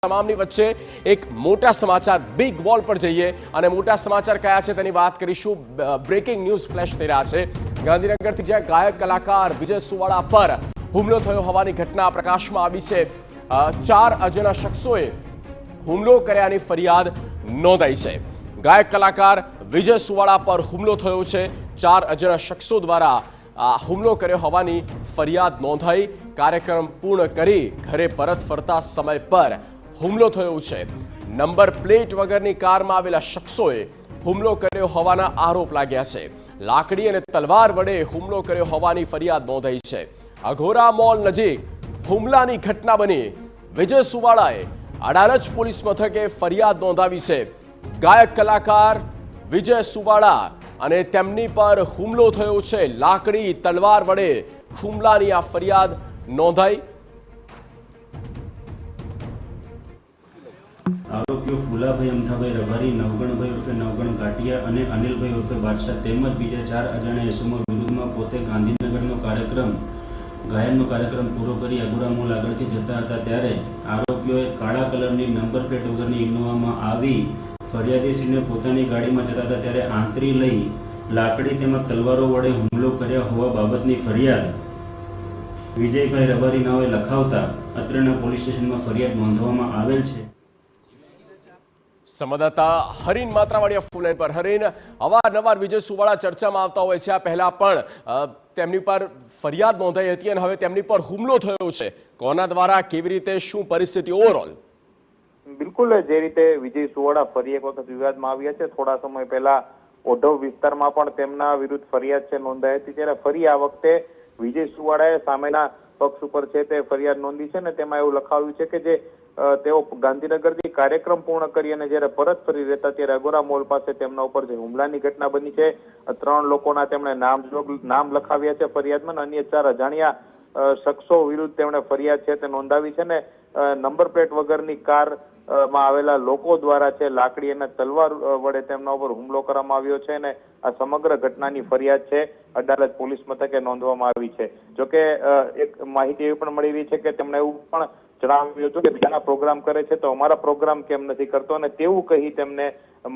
તમામની વચ્ચે એક મોટા સમાચાર બિગ વોલ પર જઈએ અને મોટા સમાચાર કયા છે તેની વાત કરીશું। બ્રેકિંગ ન્યૂઝ ફ્લેશ થઈ રહ્યા છે। ગાંધીનગરથી જ્યાં ગાયક કલાકાર વિજય સુવાળા પર હુમલો થયો હોવાની ઘટના પ્રકાશમાં આવી છે। 4 અજાણ્યા શખ્સોએ હુમલો કર્યાની ફરિયાદ નોંધાઈ છે। ગાયક કલાકાર વિજય સુવાળા પર હુમલો થયો છે। 4 અજાણ્યા શખ્સો દ્વારા હુમલો કર્યો હોવાની ફરિયાદ નોંધાઈ। કાર્યક્રમ પૂર્ણ કરી ઘરે પરત ફરતા સમય પર હુમલો થયો છે। નંબર પ્લેટ વગરની કારમાં આવેલા શખ્સોએ હુમલો કર્યો હોવાના આરોપ લાગ્યા છે। લાકડી અને તલવાર વડે હુમલો કર્યો હોવાની ફરિયાદ નોંધાઈ છે। અઘોરા મોલ નજીક હુમલાની ઘટના બની। વિજય સુવાળાએ અડાલજ પોલીસ મથકે ફરિયાદ નોંધાવી છે। ગાયક કલાકાર વિજય સુવાળા અને તેમની પર હુમલો થયો છે। લાકડી તલવાર વડે હુમલાની આ ફરિયાદ નોંધાઈ। आरोपीओ फूलाभाई अमथाभाई रबारी, नवगणभाई उर्फे नवगण घाटिया અને અનિલભાઈ ઉર્ફે બાદશાહ તેમજ બીજા 4 અજાણ્યા ઇસમો વિરુદ્ધમાં પોતે ગાંધીનગરનો ગાયનનો કાર્યક્રમ પૂરો કરી અઘોરા મોલ આગળથી જતા હતા ત્યારે આરોપીઓએ કાળા કલરની નંબર પ્લેટ વગરની ઇનોવામાં આવી ફરિયાદીશ્રીને પોતાની ગાડીમાં જતા હતા ત્યારે આંતરી લઈ લાકડી તેમજ તલવારો વડે હુમલો કર્યા હોવા બાબતની ફરિયાદ વિજયભાઈ રબારી નાઓએ લખાવતા અત્રેના પોલીસ સ્ટેશનમાં ફરિયાદ નોંધવામાં આવેલ છે। સંવાદદાતા હરીન માત્રાવાડિયા ફોન પર। હરીન, અવારનવાર વિજય સુવાળા ચર્ચામાં આવતા હોય છે। આ પહેલા પણ તેમની પર ફરિયાદ નોંધાઈ હતી અને હવે તેમની પર હુમલો થયો છે। કોના દ્વારા, કેવી રીતે, શું પરિસ્થિતિ ઓવરઓલ? બિલકુલ જે રીતે વિજય સુવાળા ફરી એક વખત વિવાદમાં આવ્યા છે। થોડા સમય પહેલા ઓઢવ વિસ્તારમાં પણ તેમના વિરુદ્ધ ફરિયાદ છે નોંધાઈ હતી, ત્યારે ફરી આ વખતે વિજય સુવાળાએ સામેના પક્ષ ઉપર છે તે ફરિયાદ નોંધી છે ને તેમાં એવું લખાવ્યું છે કે જે તેઓ ગાંધીનગરથી કાર્યક્રમ પૂર્ણ કરી અને જ્યારે પરત ફરી રહેતા ત્યારે અઘોરા મોલ પાસે તેમના ઉપર જે હુમલાની ઘટના બની છે। 3 લોકોના તેમણે નામ લખાવ્યા છે ફરિયાદમાં। અન્ય 4 અજાણ્યા શખ્સો વિરુદ્ધ તેમણે ફરિયાદ છે તે નોંધાવી છે ને નંબર પ્લેટ વગરની કાર માં આવેલા લોકો દ્વારા છે લાકડી અને તલવાર વડે તેમના ઉપર હુમલો કરવામાં આવ્યો છે અને આ સમગ્ર ઘટનાની ફરિયાદ છે અડાલજ પોલીસ મથકે નોંધવામાં આવી છે। જોકે એક માહિતી એવી પણ મળી રહી છે કે તેમણે એવું પણ જણાવ્યું હતું કે બીજાના પ્રોગ્રામ કરે છે તો અમારા પ્રોગ્રામ કેમ નથી કરતો, અને તેવું કહી તેમને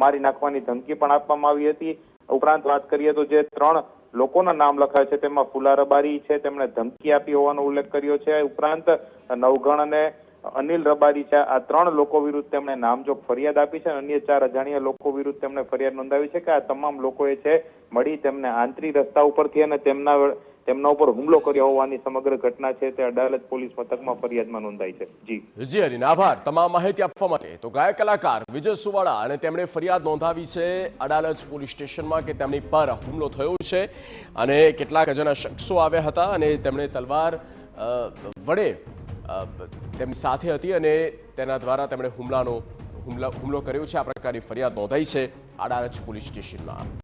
મારી નાખવાની ધમકી પણ આપવામાં આવી હતી। ઉપરાંત વાત કરીએ તો જે 3 લોકોના નામ લખાયા છે તેમાં ફુલા રબારી છે, તેમણે ધમકી આપી હોવાનો ઉલ્લેખ કર્યો છે। ઉપરાંત નવગણ અને અનિલ રબારી છે, આ 3 લોકો વિરુદ્ધ તેમણે નામજોગ ફરિયાદ આપી છે। અન્ય 4 અજાણ્યા લોકો વિરુદ્ધ તેમણે ફરિયાદ નોંધાવી છે કે આ તમામ લોકોએ છે મળી તેમને આંતરી રસ્તા ઉપરથી અને તેમના ઉપર હુમલો કર્યો હોવાની સમગ્ર ઘટના છે તે અડાલજ પોલીસ મથકમાં ફરિયાદમાં નોંધાઈ છે। જી હરીન, આભાર તમામ માહિતી આપવા માટે। તો ગાયક કલાકાર વિજય સુવાળા અને તેમણે ફરિયાદ નોંધાવી છે અડાલજ પોલીસ સ્ટેશનમાં કે તેમની પર હુમલો થયો છે અને કેટલાક અજાણ્યા શખ્સો આવ્યા હતા અને તેમણે તલવાર વડે તેમની સાથે હતી અને તેના દ્વારા તેમણે હુમલો કર્યો છે। આ પ્રકારની ફરિયાદ નોંધાઈ છે અડાલજ પોલીસ સ્ટેશનમાં।